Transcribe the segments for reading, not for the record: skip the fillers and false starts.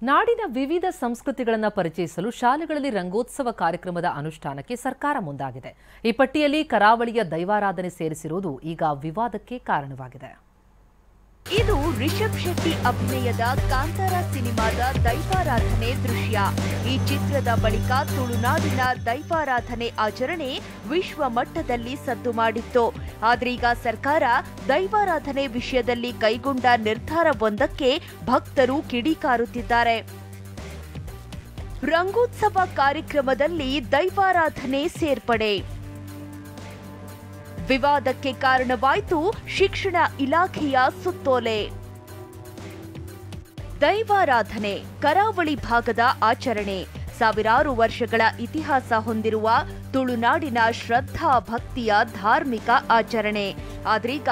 ನಾಡಿನ ವಿವಿಧ ಸಂಸ್ಕೃತಿಗಳನ್ನು ಪರಿಚಯಿಸಲು ಶಾಲೆಗಳಲ್ಲಿ ರಂಗೋತ್ಸವ ಕಾರ್ಯಕ್ರಮದ ಅನುಷ್ಠಾನಕ್ಕೆ ಸರ್ಕಾರ ಮುಂದಾಗಿದೆ. ಈ ಪಟ್ಟಿಯಲ್ಲಿ ಕರಾವಳಿಯ ದೈವಾರಾಧನೆ ಸೇರಿಸಿರುವುದು ಈಗ ವಿವಾದಕ್ಕೆ ಕಾರಣವಾಗಿದೆ. ಇದು ರಿಷಬ್ ಶೆಟ್ಟಿ ಅಭಿನಯದ ಕಾಂತಾರ ಸಿನಿಮಾದ ದೈವಾರಾಧನೆ ದೃಶ್ಯ. ಈ ಚಿತ್ರದ ಬಳಿಕ ತುಳುನಾಡಿನ ದೈವಾರಾಧನೆ ಆಚರಣೆ ವಿಶ್ವ ಮಟ್ಟದಲ್ಲಿ ಸದ್ದು ಮಾಡಿತ್ತು. ಆದ್ರೀಗ ಸರ್ಕಾರ ದೈವಾರಾಧನೆ ವಿಷಯದಲ್ಲಿ ಕೈಗೊಂಡ ನಿರ್ಧಾರವೊಂದಕ್ಕೆ ಭಕ್ತರು ಕಿಡಿಕಾರುತ್ತಿದ್ದಾರೆ. ರಂಗೋತ್ಸವ ಕಾರ್ಯಕ್ರಮದಲ್ಲಿ ದೈವಾರಾಧನೆ ಸೇರ್ಪಡೆ ವಿವಾದಕ್ಕೆ ಕಾರಣವಾಯಿತು. ಶಿಕ್ಷಣ ಇಲಾಖೆಯ ಸುತ್ತೋಲೆ. ದೈವಾರಾಧನೆ ಕರಾವಳಿ ಭಾಗದ ಆಚರಣೆ. ಸಾವಿರಾರು ವರ್ಷಗಳ ಇತಿಹಾಸ ಹೊಂದಿರುವ ತುಳುನಾಡಿನ ಶ್ರದ್ಧಾ ಭಕ್ತಿಯ ಧಾರ್ಮಿಕ ಆಚರಣೆ. ಆದ್ರೀಗ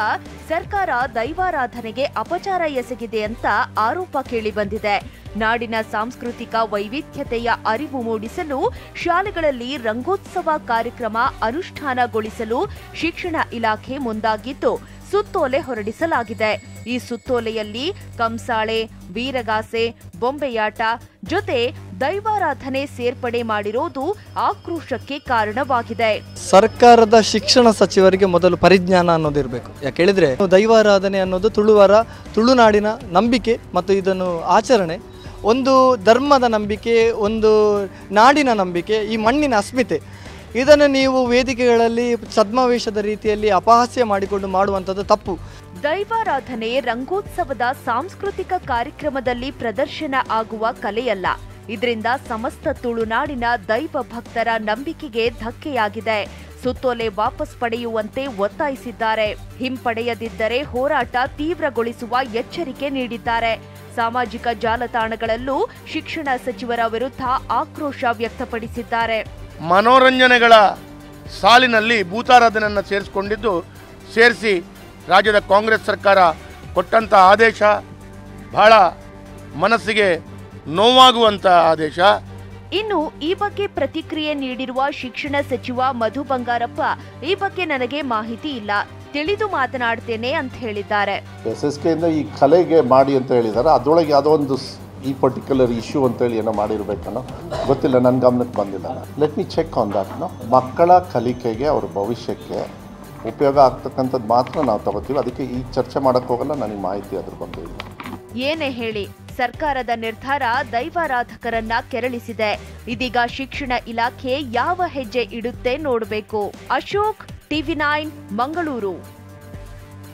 ಸರ್ಕಾರ ದೈವಾರಾಧನೆಗೆ ಅಪಚಾರ ಎಸಗಿದೆ ಅಂತ ಆರೋಪ ಕೇಳಿಬಂದಿದೆ. ನಾಡಿನ ಸಾಂಸ್ಕೃತಿಕ ವೈವಿಧ್ಯತೆಯ ಅರಿವು ಮೂಡಿಸಲು ಶಾಲೆಗಳಲ್ಲಿ ರಂಗೋತ್ಸವ ಕಾರ್ಯಕ್ರಮ ಅನುಷ್ಠಾನಗೊಳಿಸಲು ಶಿಕ್ಷಣ ಇಲಾಖೆ ಮುಂದಾಗಿದ್ದು ಸುತ್ತೋಲೆ ಹೊರಡಿಸಲಾಗಿದೆ. ಈ ಸುತ್ತೋಲೆಯಲ್ಲಿ ಕಂಸಾಳೆ, ವೀರಗಾಸೆ, ಬೊಂಬೆಯಾಟ ಜೊತೆ ದೈವಾರಾಧನೆ ಸೇರ್ಪಡೆ ಮಾಡಿರೋದು ಆಕ್ರೋಶಕ್ಕೆ ಕಾರಣವಾಗಿದೆ. ಸರ್ಕಾರದ ಶಿಕ್ಷಣ ಸಚಿವರಿಗೆ ಮೊದಲು ಪರಿಜ್ಞಾನ ಅನ್ನೋದಿರಬೇಕು. ಯಾಕೆ ಹೇಳಿದ್ರೆ ದೈವಾರಾಧನೆ ಅನ್ನೋದು ತುಳುನಾಡಿನ ನಂಬಿಕೆ ಮತ್ತು ಇದನ್ನು ಆಚರಣೆ ಒಂದು ಧರ್ಮದ ನಂಬಿಕೆ, ಒಂದು ನಾಡಿನ ನಂಬಿಕೆ, ಈ ಮಣ್ಣಿನ ಅಸ್ಮಿತೆ. ಇದನ್ನು ನೀವು ವೇದಿಕೆಗಳಲ್ಲಿ ಛದ್ಮವೇಷದ ರೀತಿಯಲ್ಲಿ ಅಪಹಾಸ್ಯ ಮಾಡಿಕೊಂಡು ಮಾಡುವಂಥದ್ದು ತಪ್ಪು. ದೈವಾರಾಧನೆ ರಂಗೋತ್ಸವದ ಸಾಂಸ್ಕೃತಿಕ ಕಾರ್ಯಕ್ರಮದಲ್ಲಿ ಪ್ರದರ್ಶನ ಆಗುವ ಕಲೆಯಲ್ಲ. ಇದರಿಂದ ಸಮಸ್ತ ತುಳುನಾಡಿನ ದೈವ ಭಕ್ತರ ನಂಬಿಕೆಗೆ ಧಕ್ಕೆಯಾಗಿದೆ. ಸುತ್ತೋಲೆ ವಾಪಸ್ ಪಡೆಯುವಂತೆ ಒತ್ತಾಯಿಸಿದ್ದಾರೆ. ಹಿಂಪಡೆಯದಿದ್ದರೆ ಹೋರಾಟ ತೀವ್ರಗೊಳಿಸುವ ಎಚ್ಚರಿಕೆ ನೀಡಿದ್ದಾರೆ. ಸಾಮಾಜಿಕ ಜಾಲತಾಣಗಳಲ್ಲೂ ಶಿಕ್ಷಣ ಸಚಿವರ ವಿರುದ್ಧ ಆಕ್ರೋಶ ವ್ಯಕ್ತಪಡಿಸಿದ್ದಾರೆ. ಮನೋರಂಜನೆಗಳ ಸಾಲಿನಲ್ಲಿ ಭೂತಾರಾಧನೆಯನ್ನು ಸೇರಿಸಿ ರಾಜ್ಯದ ಕಾಂಗ್ರೆಸ್ ಸರ್ಕಾರ ಕೊಟ್ಟಂಥ ಆದೇಶ ಬಹಳ ಮನಸ್ಸಿಗೆ ನೋವಾಗುವಂಥ ಆದೇಶ. ಇನ್ನು ಈ ಬಗ್ಗೆ ಪ್ರತಿಕ್ರಿಯೆ ನೀಡಿರುವ ಶಿಕ್ಷಣ ಸಚಿವ ಮಧು ಬಂಗಾರಪ್ಪ, ಈ ಬಗ್ಗೆ ನನಗೆ ಮಾಹಿತಿ ಇಲ್ಲ, ತಿಳಿದು ಮಾತನಾಡ್ತೇನೆ ಅಂತ ಹೇಳಿದ್ದಾರೆ. SSK ಇಂದ ಈ ಕಲೆಗೆ ಮಾಡಿ ಅಂತ ಹೇಳಿದ್ದಾರೆ. ಅದರೊಳಗೆ ಯಾವುದೋ ಒಂದು ಈ ಪರ್ಟಿಕ್ಯುಲರ್ ಇಶ್ಯೂ ಅಂತೇಳಿ ಏನೋ ಮಾಡಿರ್ಬೇಕನ್ನೋ ಗೊತ್ತಿಲ್ಲ, ನನ್ನ ಗಮನಕ್ಕೆ ಬಂದಿಲ್ಲ. Let me check on that. ಮಕ್ಕಳ ಕಲಿಕೆಗೆ ಅವ್ರ ಭವಿಷ್ಯಕ್ಕೆ ಉಪಯೋಗ ಆಗ್ತಕ್ಕಂಥದ್ದು ಮಾತ್ರ ನಾವು ತಗೋತೀವಿ. ಅದಕ್ಕೆ ಈ ಚರ್ಚೆ ಮಾಡೋಕ್ಕೆ ಹೋಗಲ್ಲ, ನನಗೆ ಮಾಹಿತಿ ಅದ್ರ ಬಗ್ಗೆ ಇಲ್ಲ. ಏನೇ ಹೇಳಿ, ಸರ್ಕಾರದ ನಿರ್ಧಾರ ದೈವಾರಾಧಕರನ್ನ ಕೆರಳಿಸಿದೆ. ಇದೀಗ ಶಿಕ್ಷಣ ಇಲಾಖೆ ಯಾವ ಹೆಜ್ಜೆ ಇಡುತ್ತೆ ನೋಡಬೇಕು. ಅಶೋಕ್, TV9 ಮಂಗಳೂರು.